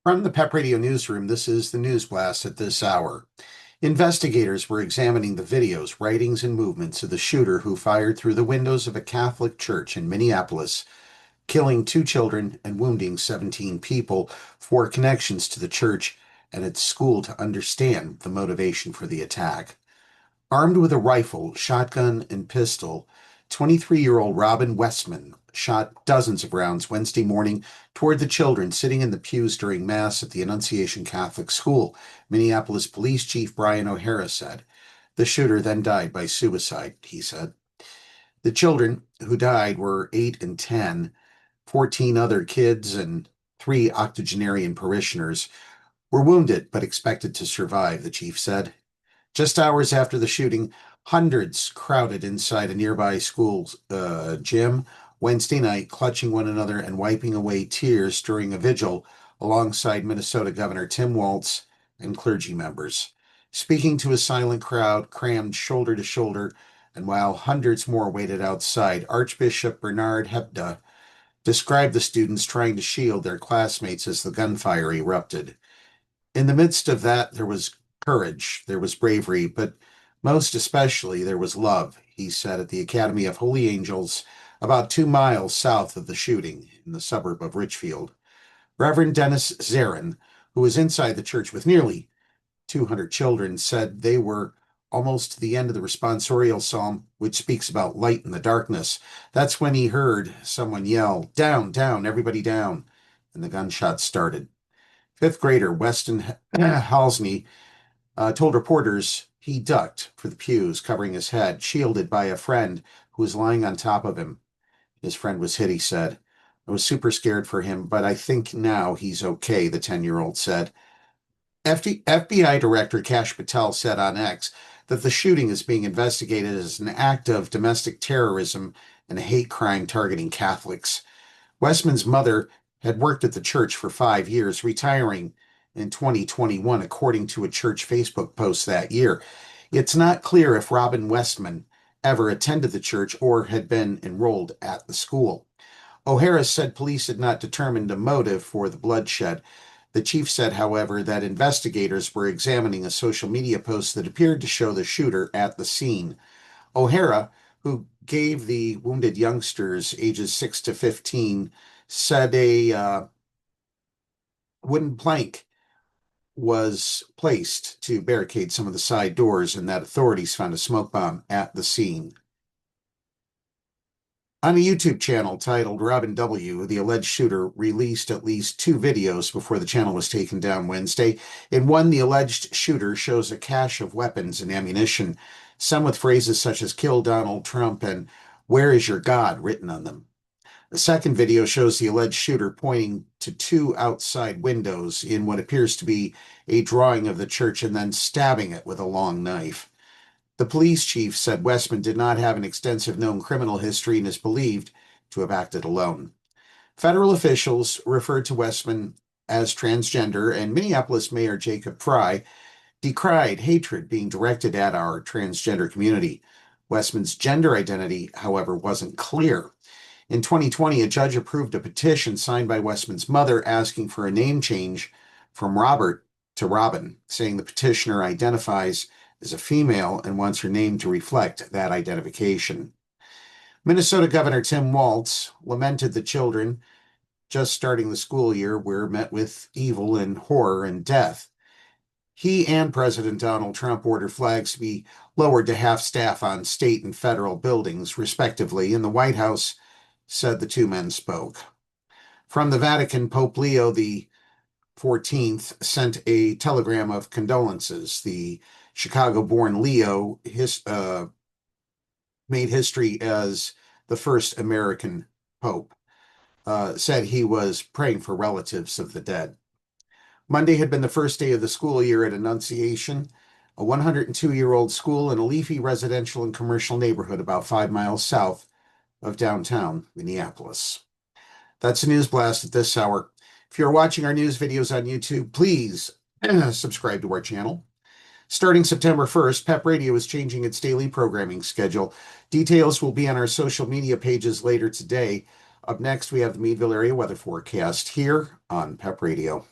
From the PEP Radio Newsroom, this is the News Blast at this hour. Investigators were examining the videos, writings, and movements of the shooter who fired through the windows of a Catholic church in Minneapolis, killing 2 children and wounding 17 people, for connections to the church and its school to understand the motivation for the attack. Armed with a rifle, shotgun, and pistol, 23-year-old Robin Westman shot dozens of rounds Wednesday morning toward the children sitting in the pews during Mass at the Annunciation Catholic School, Minneapolis Police Chief Brian O'Hara said. The shooter then died by suicide, he said. The children who died were 8 and 10. 14 other kids and 3 octogenarian parishioners were wounded but expected to survive, the chief said. Just hours after the shooting, hundreds crowded inside a nearby school's gym Wednesday night, clutching one another and wiping away tears during a vigil alongside Minnesota Governor Tim Walz and clergy members. Speaking to a silent crowd crammed shoulder to shoulder, and while hundreds more waited outside, Archbishop Bernard Hebda described the students trying to shield their classmates as the gunfire erupted. In the midst of that, there was courage, there was bravery, but most especially there was love, he said at the Academy of Holy Angels, about 2 miles south of the shooting in the suburb of Richfield. Reverend Dennis Zarin, who was inside the church with nearly 200 children, said they were almost to the end of the responsorial psalm, which speaks about light in the darkness. That's when he heard someone yell, "Down, down, everybody down," and the gunshots started. Fifth grader Weston Halsney told reporters he ducked for the pews, covering his head, shielded by a friend who was lying on top of him. His friend was hit, he said. I was super scared for him, but I think now he's okay, the 10-year-old said. FBI Director Kash Patel said on X that the shooting is being investigated as an act of domestic terrorism and a hate crime targeting Catholics. Westman's mother had worked at the church for 5 years, retiring in 2021, according to a church Facebook post that year. It's not clear if Robin Westman ever attended the church or had been enrolled at the school. O'Hara said police had not determined a motive for the bloodshed. The chief said, however, that investigators were examining a social media post that appeared to show the shooter at the scene. O'Hara, who gave the wounded youngsters ages 6 to 15, said a wooden plank was placed to barricade some of the side doors and that authorities found a smoke bomb at the scene. On a YouTube channel titled Robin W., the alleged shooter released at least 2 videos before the channel was taken down Wednesday. In one, the alleged shooter shows a cache of weapons and ammunition, some with phrases such as "Kill Donald Trump" and "Where is your God" written on them. The second video shows the alleged shooter pointing to 2 outside windows in what appears to be a drawing of the church and then stabbing it with a long knife. The police chief said Westman did not have an extensive known criminal history and is believed to have acted alone. Federal officials referred to Westman as transgender, and Minneapolis Mayor Jacob Frey decried hatred being directed at our transgender community. Westman's gender identity, however, wasn't clear. In 2020, a judge approved a petition signed by Westman's mother asking for a name change from Robert to Robin, saying the petitioner identifies as a female and wants her name to reflect that identification. Minnesota Governor Tim Walz lamented the children just starting the school year were met with evil and horror and death. He and President Donald Trump ordered flags to be lowered to half staff on state and federal buildings, respectively, and the White House said the 2 men spoke. From the Vatican, Pope Leo the 14th sent a telegram of condolences. The Chicago-born Leo made history as the first American pope, said he was praying for relatives of the dead. Monday had been the first day of the school year at Annunciation, a 102-year-old school in a leafy residential and commercial neighborhood about 5 miles south of downtown Minneapolis. That's a news blast at this hour. If you're watching our news videos on YouTube, please subscribe to our channel. Starting September 1st, PEP Radio is changing its daily programming schedule. Details will be on our social media pages later today. Up next, we have the Meadville area weather forecast here on PEP Radio.